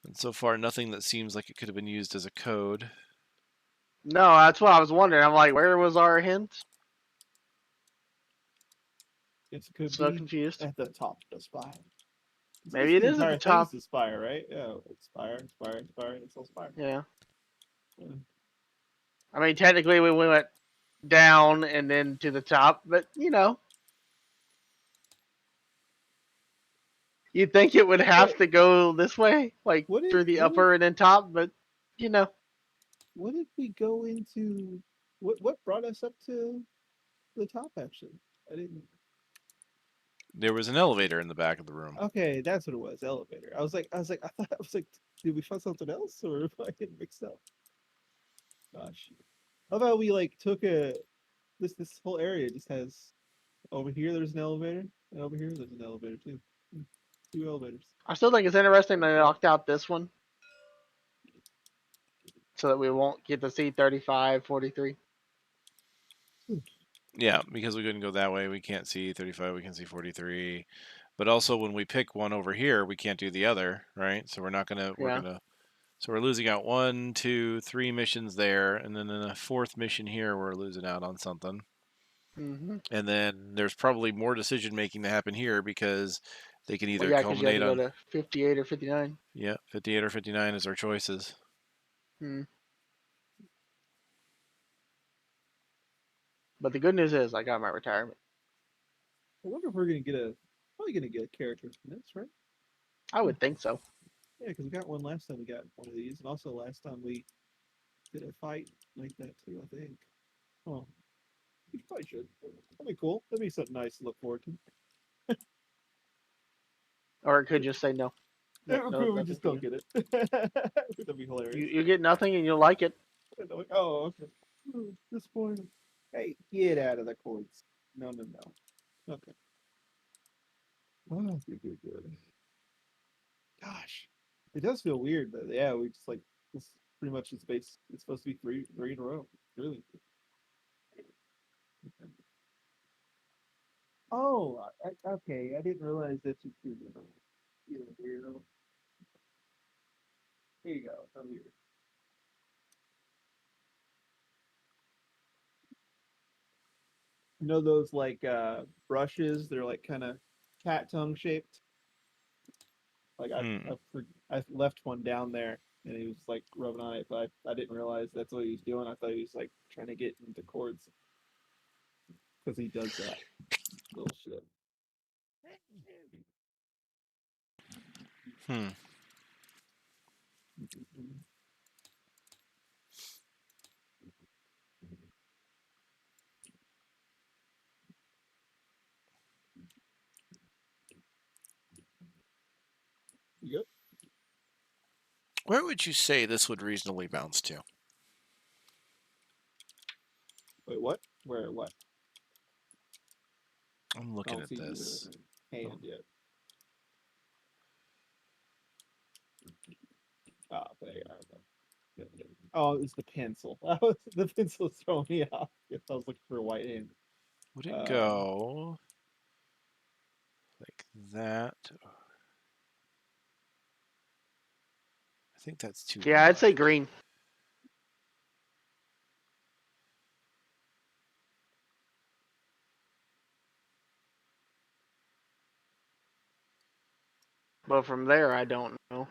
And so far, nothing that seems like it could have been used as a code. No, that's what I was wondering. I'm like, where was our hint? It could So be confused. at the top of the spire. Maybe it is at the top. Thing is the spire, right? Yeah, it's spire. It's all spire. Yeah. Yeah. I mean, technically we went down and then to the top, but you know, you'd think it would have to go this way, like through the upper and then top, but you know. What did we go into? What brought us up to the top? Actually, I didn't. There was an elevator in the back of the room. Okay, that's what it was. Elevator. I was like, did we find something else, or am I getting mixed up? Gosh, how about we like took this whole area just has over here. There's an elevator, and over here there's an elevator too. 2 elevators. I still think it's interesting they knocked out this one, so that we won't get to see 35, 43. Yeah, because we couldn't go that way. We can't see 35. We can see 43. But also, when we pick one over here, we can't do the other, right? So we're not gonna. So we're losing out 1, 2, 3 missions there, and then in a 4th mission here, we're losing out on something. Mm-hmm. And then there's probably more decision making to happen here because they can either because you have culminate to go on to 58 or 59. 58 or 59 is our choices. But the good news is I got my retirement. I wonder if we're probably gonna get a character from this, right? I would think so. Yeah, because we got one last time we got one of these, and also last time we did a fight like that too, I think. Oh, we probably should. That'd be cool. That'd be something nice to look forward to. Or it could just say no. We just don't get it. That'd be hilarious. You get nothing and you'll like it. Like, oh, okay. Disappointing. Hey, get out of the courts. No. Okay. Oh, good. Gosh, it does feel weird, but yeah, we just like this. Pretty much it's base. It's supposed to be three in a row. Really. Oh, okay. I didn't realize that you could. You're a weirdo. Here you go. Come here. You know those like brushes? They're like kind of cat tongue shaped. Like I left one down there and he was like rubbing on it, but I didn't realize that's what he was doing. I thought he was like trying to get into chords because he does that little shit. Yep. Where would you say this would reasonably bounce to? Wait, what? Where? What? I'm looking at this. Hand yet. Ah, there you are. Oh, it's the pencil. The pencil was throwing me off. I was looking for a white hand. Would it go like that? I think that's too. Yeah, wide. I'd say green. But from there, I don't know.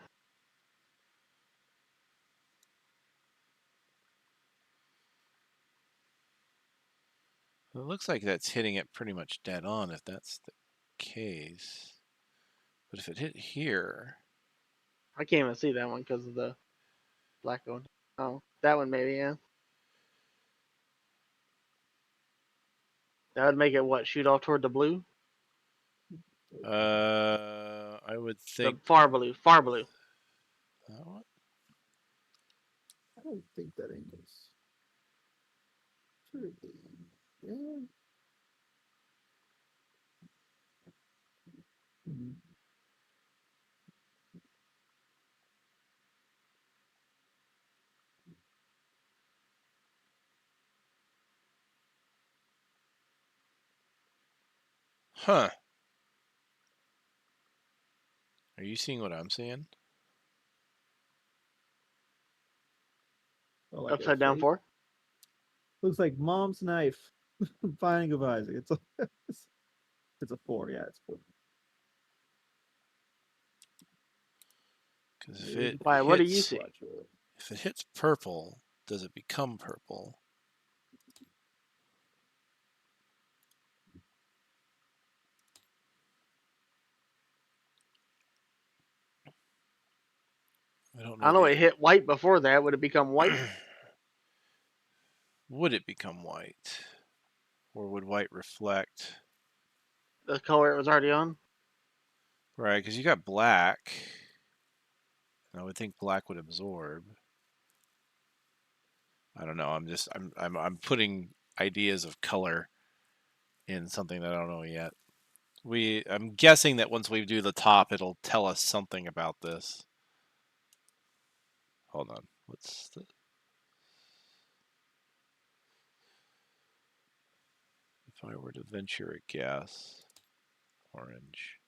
It looks like that's hitting it pretty much dead on if that's the case. But if it hit here... I can't even see that one because of the black one. Oh, that one maybe, yeah. That would make it what? Shoot off toward the blue? I would think... The far blue. Far blue. That one? I don't think that angles. Yeah. Mm-hmm. Huh. Are you seeing what I'm seeing? like upside down 4. Looks like mom's knife. Finding of Isaac. It's a 4. Yeah, it's 4. Because if it Why? hits, What do you see? If it hits purple, does it become purple? I don't know. I know it hit white before that. Would it become white? Would it become white? Or would white reflect? The color it was already on? Right, because you got black. I would think black would absorb. I don't know. I'm putting ideas of color in something that I don't know yet. I'm guessing that once we do the top, it'll tell us something about this. Hold on. What's the... If I were to venture a guess, orange.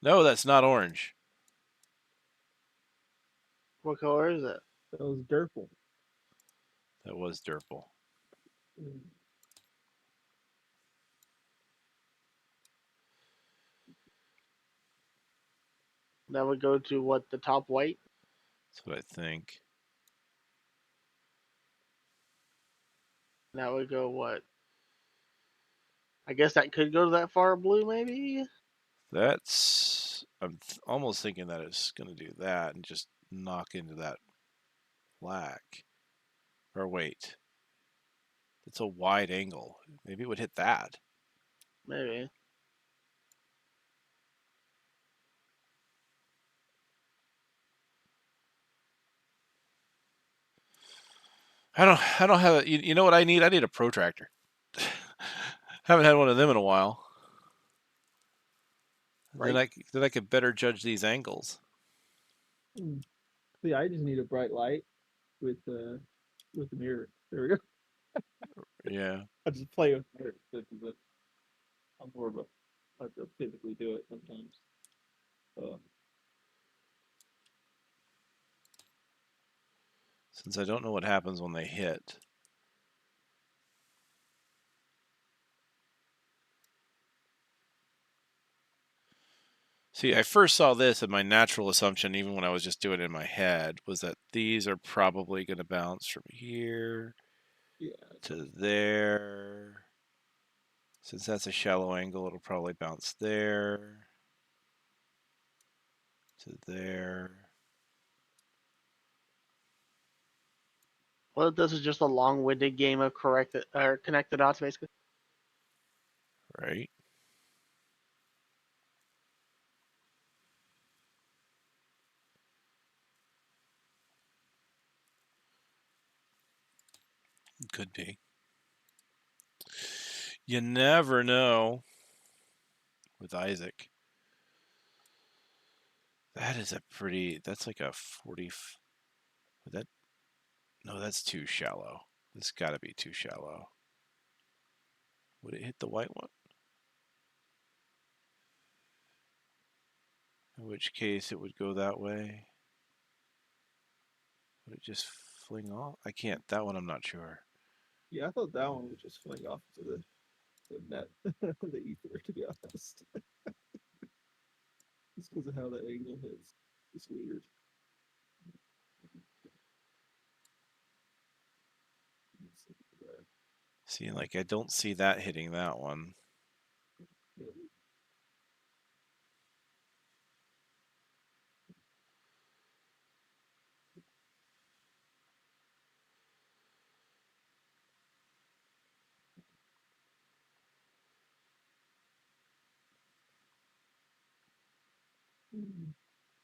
No, that's not orange. What color is it? That was Durple. That was Durple. That would go to what, the top white? That's what I think. That would go what? I guess that could go to that far blue, maybe? I'm almost thinking that it's going to do that and just knock into that black. Or wait. It's a wide angle. Maybe it would hit that. Maybe. I don't have a, you know what I need? I need a protractor. Haven't had one of them in a while. Right. Then I could better judge these angles. See, I just need a bright light with the mirror. There we go. Yeah. I just play with mirrors, but I'm more of a I typically do it sometimes. Since I don't know what happens when they hit. See, I first saw this, and my natural assumption, even when I was just doing it in my head, was that these are probably going to bounce from here to there. Since that's a shallow angle, it'll probably bounce there to there. Well, this is just a long-winded game of connect the dots, basically. Right. Could be. You never know with Isaac. That is that's like a 40. No, that's too shallow. This got to be too shallow. Would it hit the white one? In which case it would go that way. Would it just fling off? I can't. That one I'm not sure. Yeah, I thought that one would just fling off to the net, the ether, to be honest. Just because of how that angle hits. It's weird. See, like, I don't see that hitting that one.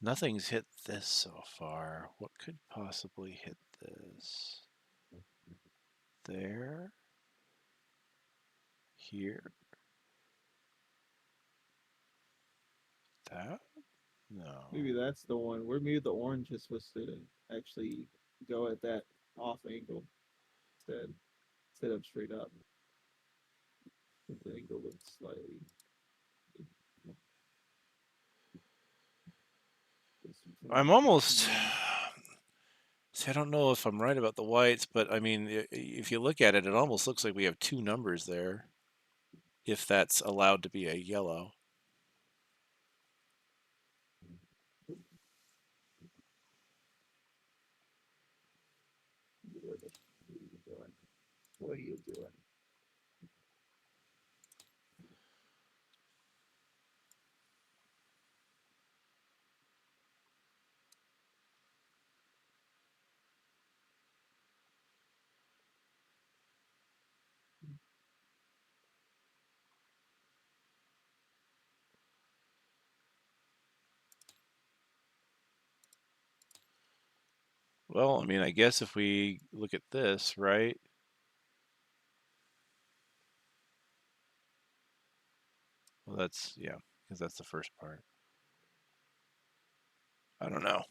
Nothing's hit this so far. What could possibly hit this? There? Here? That? No. Maybe that's the one. Where maybe the orange is supposed to actually go at that off angle instead of straight up. The angle looks slightly this I'm almost. See, I don't know if I'm right about the whites, but I mean, if you look at it, it almost looks like we have two numbers there. If that's allowed to be a yellow. What are you doing? Well, I mean, I guess if we look at this, right? Well, that's, yeah, because that's the first part. I don't know.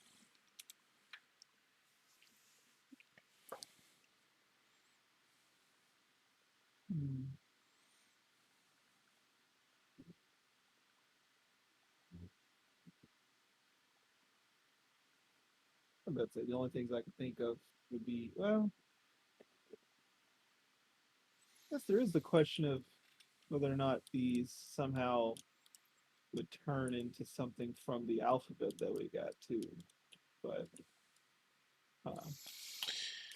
That's it. The only things I can think of would be, well, I guess there is the question of whether or not these somehow would turn into something from the alphabet that we got too. But so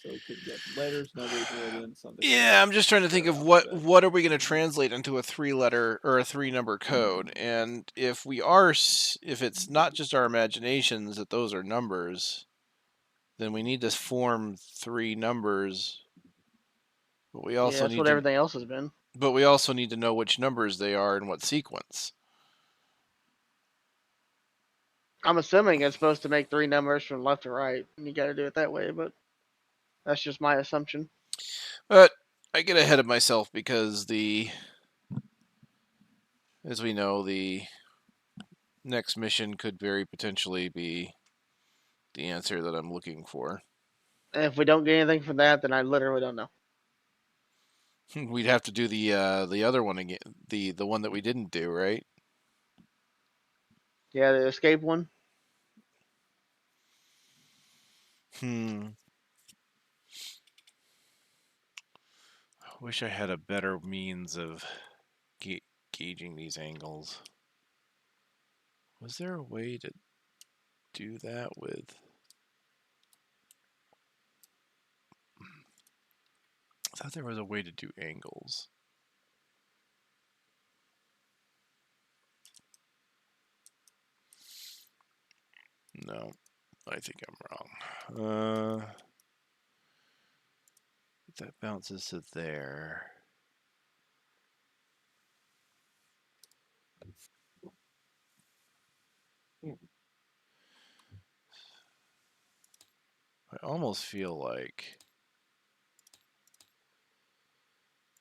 we could get letters, numbers, or then something. Yeah, I'm just trying to think of what are we going to translate into a 3-letter or a 3-number code, and if it's not just our imaginations that those are numbers, then we need to form 3 numbers. But we also that's what everything else has been. But we also need to know which numbers they are in what sequence. I'm assuming it's supposed to make 3 numbers from left to right, and you got to do it that way. But that's just my assumption. But I get ahead of myself because as we know, the next mission could very potentially be the answer that I'm looking for. And if we don't get anything from that, then I literally don't know. We'd have to do the other one again, the one that we didn't do, right? Yeah, the escape one. I wish I had a better means of gauging these angles. Was there a way to do that with? I thought there was a way to do angles. No, I think I'm wrong. That bounces to there. I almost feel like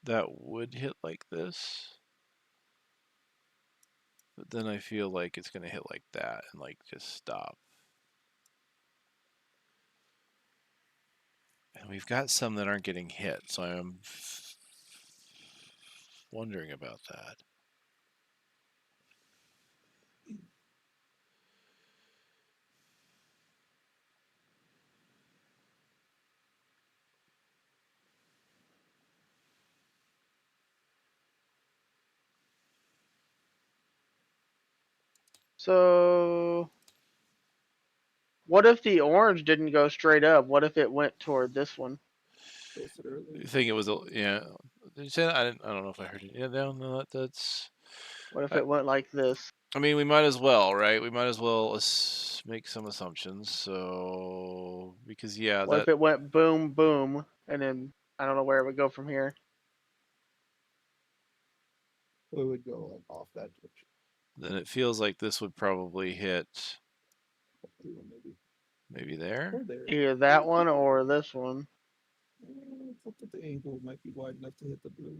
that would hit like this. But then I feel like it's going to hit like that and like just stop. And we've got some that aren't getting hit, so I'm wondering about that. So, what if the orange didn't go straight up? What if it went toward this one? You think it was yeah? Did you say that? I don't know if I heard it. Yeah, no, that's. What if it went like this? I mean, we might as well, right? We might as well make some assumptions. So because yeah, what if it went boom boom, and then I don't know where it would go from here. It would go like off that direction. Then it feels like this would probably hit maybe there. Either that one or this one. I thought that the angle might be wide enough to hit the blue.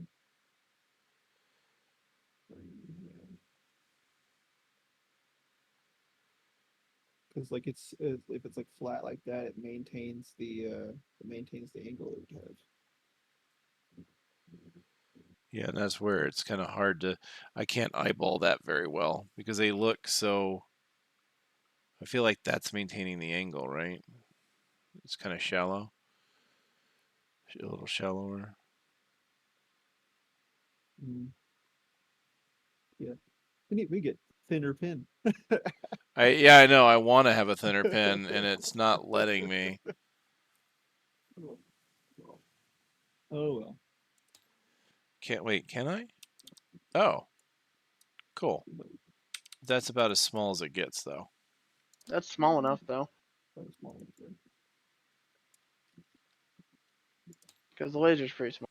Because like it's if it's like flat like that, it maintains the angle it would have. Yeah, and that's where it's kind of hard to. I can't eyeball that very well because they look so. I feel like that's maintaining the angle, right? It's kind of shallow. A little shallower. Yeah. We get thinner pin. Yeah, I know. I want to have a thinner pin, and it's not letting me. Oh well. Can't wait. Can I? Oh, cool. That's about as small as it gets, though. That's small enough, though. Because the laser's pretty small.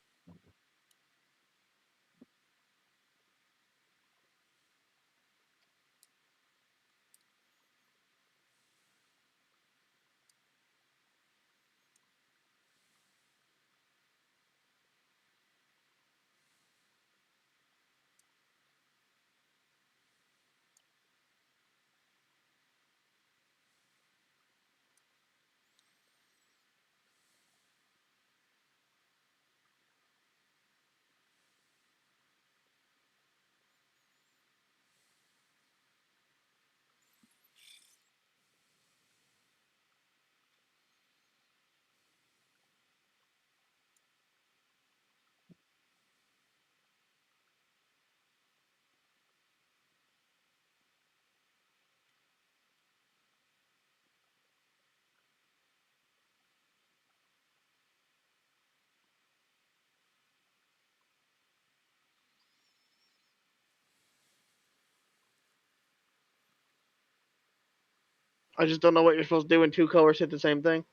I just don't know what you're supposed to do when two colors hit the same thing.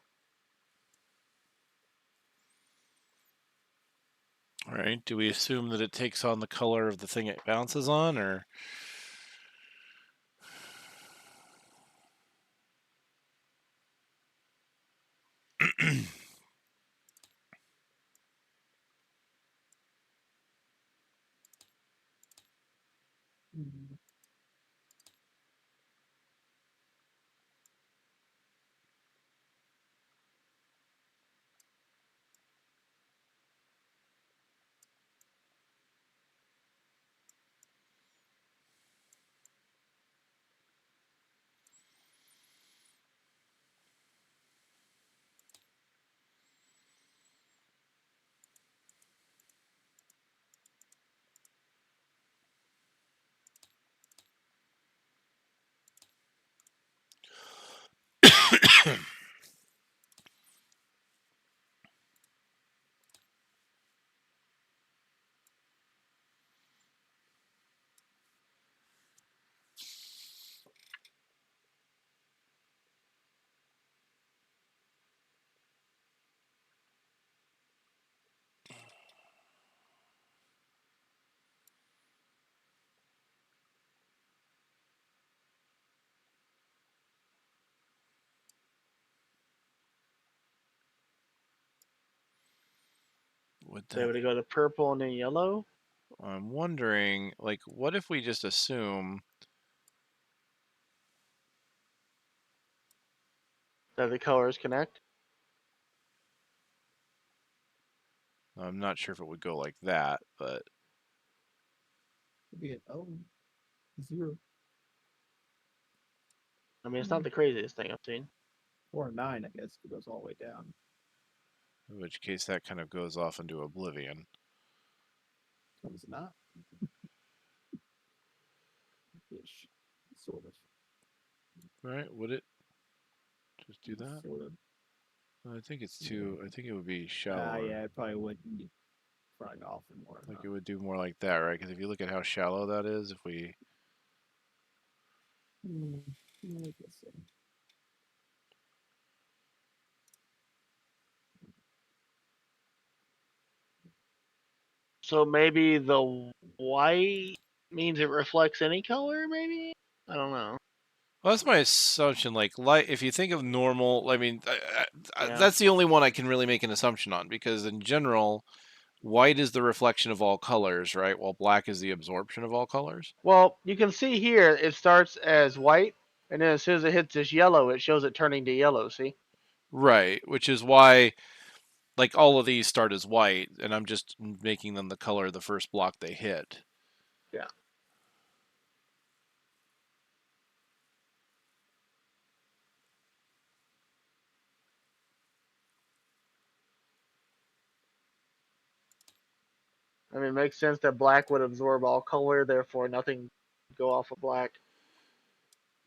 All right. Do we assume that it takes on the color of the thing it bounces on, or? So would it go to purple and then yellow? I'm wondering, like, what if we just assume That the colors connect? I'm not sure if it would go like that, but Be it zero I mean, it's not the craziest thing I've seen. or 9, I guess, it goes all the way down. in which case that kind of goes off into oblivion. It's not. Ish. Sort of. Right? Would it just do that? Sort of. I think it's too. I think it would be shallower. Yeah, it probably wouldn't be front off and more. Like it would do more like that, right? Because if you look at how shallow that is, if we. I guess so. So maybe the white means it reflects any color, maybe? I don't know. Well, that's my assumption. Like, light. If you think of normal, I mean, Yeah. that's the only one I can really make an assumption on because in general, white is the reflection of all colors, right? While black is the absorption of all colors. Well, you can see here it starts as white, and then as soon as it hits this yellow, it shows it turning to yellow, see? Right, which is why, like, all of these start as white, and I'm just making them the color of the first block they hit. Yeah. I mean, it makes sense that black would absorb all color, therefore nothing would go off of black.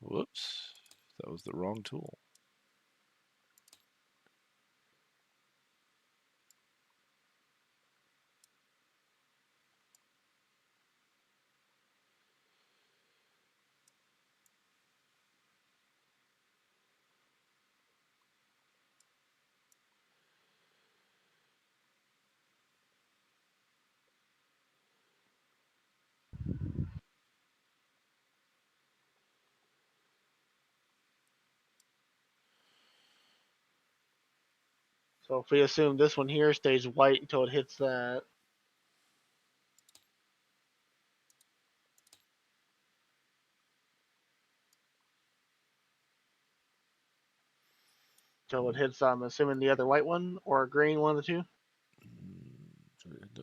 Whoops. That was the wrong tool. So if we assume this one here stays white until it hits that, until it hits, I'm assuming the other white one or a green, one of the two.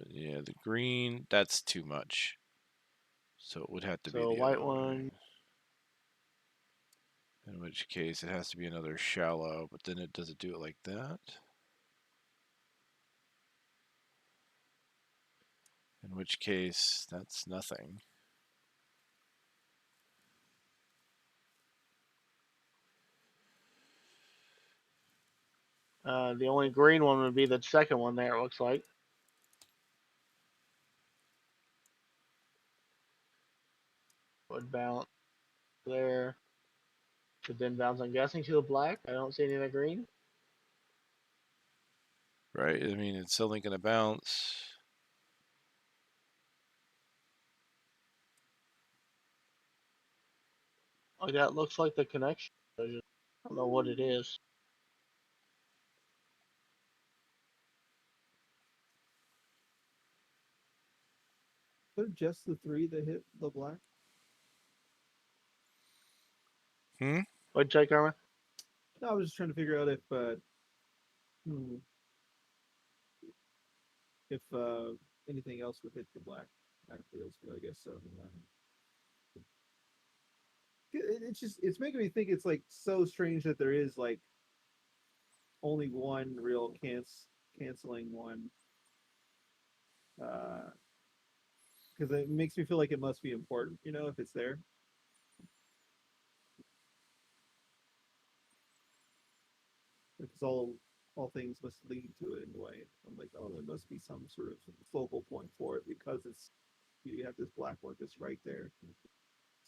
Yeah, the green, that's too much. So it would have to be So the white other one. way. In which case, it has to be another shallow, but then does it do it like that? In which case, that's nothing. The only green one would be the second one there, it looks like. Would bounce there. Should then bounce, I'm guessing, to the black. I don't see any of that green. Right? I mean, it's only going to bounce. Oh, that looks like the connection. I don't know what it is. They're just the 3 that hit the black. What'd you say, Karma? No, I was just trying to figure out if anything else would hit the black backfields, but I guess so. It's making me think it's like so strange that there is like only one real canceling one. Because it makes me feel like it must be important, if it's there. Because all things must lead to it in a way. I'm like, oh, there must be some sort of focal point for it because you have this black one just right there.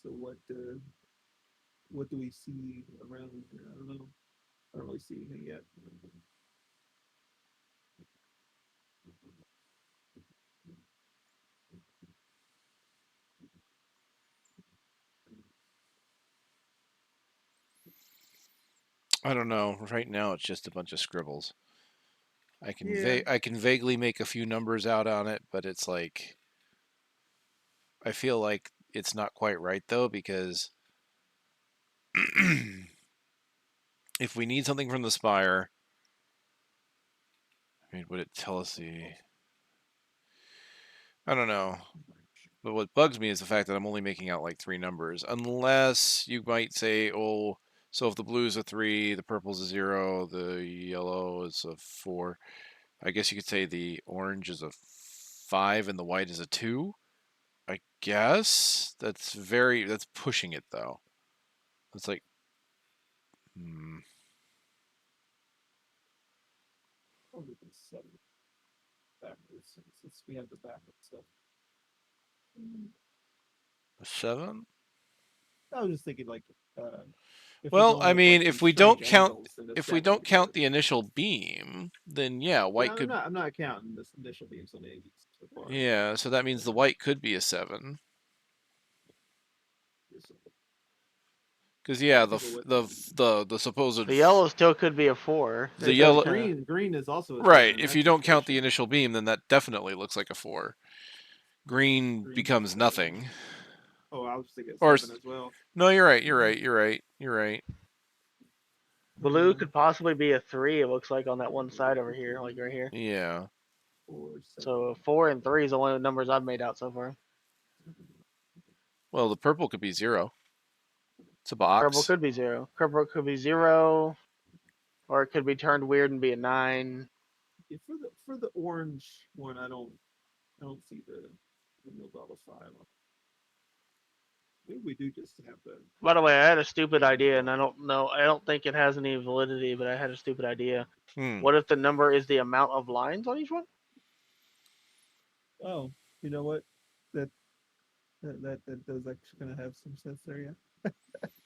So what do we see around here? I don't know. I don't really see anything yet. I don't know. Right now, it's just a bunch of scribbles. I can Yeah. I can vaguely make a few numbers out on it, but it's like I feel like it's not quite right though because if we need something from the spire, I mean, would it tell us the? I don't know. But what bugs me is the fact that I'm only making out like 3 numbers. Unless you might say, oh, so if the blue's a 3, the purple's a 0, the yellow is a 4. I guess you could say the orange is a 5 and the white is a 2. I guess that's pushing it though. It's like, Backwards since we have the backwards stuff. a 7. I was just thinking like if we're Well, going I with like mean, these strange angles, then it's if we definitely don't gonna count be the initial beam, then yeah, yeah, white could. I'm not counting this initial beams on A's so far. Yeah, so that means the white could be a 7. Because yeah, the supposed The yellow still could be a 4. the It does yellow kind of. Green is also a right. 7. If That's you don't count the suspicious. initial beam, then that definitely looks like a 4. Green Green's a becomes 7. nothing. Oh, I was thinking Or 7 as well. no, you're right. You're right. You're right. You're right. Blue could possibly be a 3, it looks like, on that one side over here, like right here. Yeah. 4, 7. So 4 and 3 is the only numbers I've made out so far. Well, the purple could be 0. It's a Purple box. could be 0. Purple could be 0, or it could be turned weird and be a 9. Yeah, for the orange one, I don't I don't see the windmills all the time. Maybe we do just have the. By the way, I had a stupid idea, and I don't know. I don't think it has any validity, but I had a stupid idea. What if the number is the amount of lines on each one? Oh, you know what? That does actually kind of have some sense there, yeah.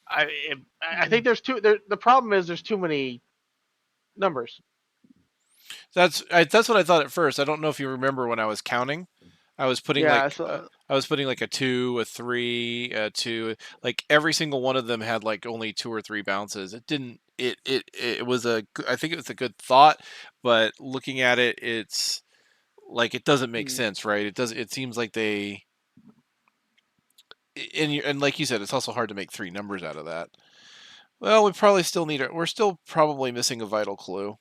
I think there's two. The problem is there's too many numbers. That's what I thought at first. I don't know if you remember when I was counting. I was putting Yeah, like a 2, a 3, a 2. Like every single one of them had like only 2 or 3 bounces. It didn't. It was I think it was a good thought, but looking at it, it's like it doesn't make sense, right? It does. It seems like they. And like you said, it's also hard to make 3 numbers out of that. Well, we probably still need it. We're still probably missing a vital clue.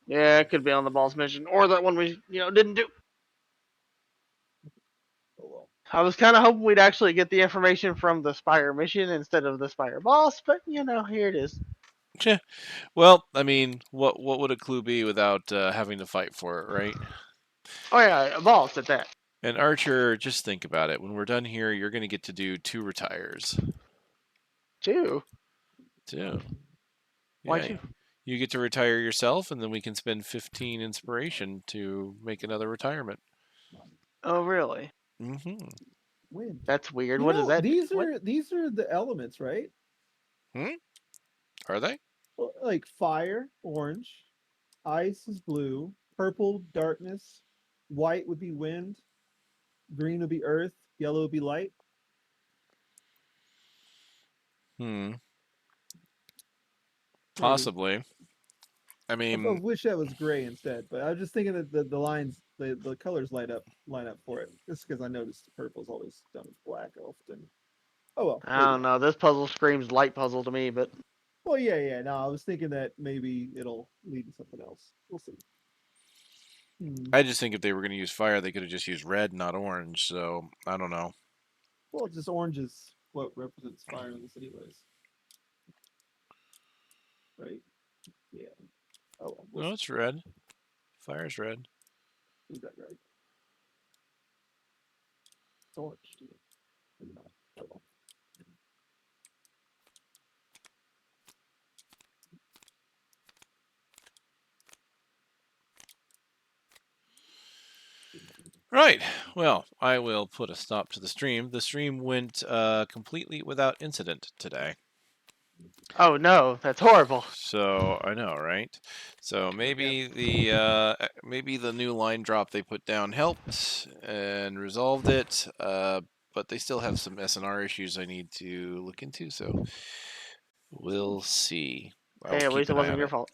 Yeah, it could be on the balls mission or that one we didn't do. Oh well. I was kind of hoping we'd actually get the information from the Spire mission instead of the Spire boss, but here it is. Well, I mean, what would a clue be without having to fight for it, right? Oh yeah, a boss at that. And Archer, just think about it. When we're done here, you're going to get to do 2 retires. 2? 2. Why Yeah. 2? You get to retire yourself, and then we can spend 15 inspiration to make another retirement. Oh really? Mm-hmm. When? That's weird. What does that? These are the elements, right? Are they? Well, like fire, orange, ice is blue, purple, darkness, white would be wind, green would be earth, yellow would be light. Possibly. I mean, I wish that was gray instead, but I was just thinking that the lines, the colors line up for it. Just because I noticed the purple's always done with black often. Oh well. I don't know. This puzzle screams light puzzle to me, but Well, yeah. No, I was thinking that maybe it'll lead to something else. We'll see. I just think if they were going to use fire, they could have just used red, not orange. So I don't know. Well, just orange is what represents fire in this, anyways. Right? Yeah. Oh, well, No, it's red. Fire's red. is that right? It's orange. No. Oh, well. Right. Well, I will put a stop to the stream. The stream went completely without incident today. oh no, that's horrible. So I know, right? So maybe the new line drop they put down helped and resolved it, but they still have some SNR issues I need to look into. So we'll see. Hey, at least it wasn't your fault.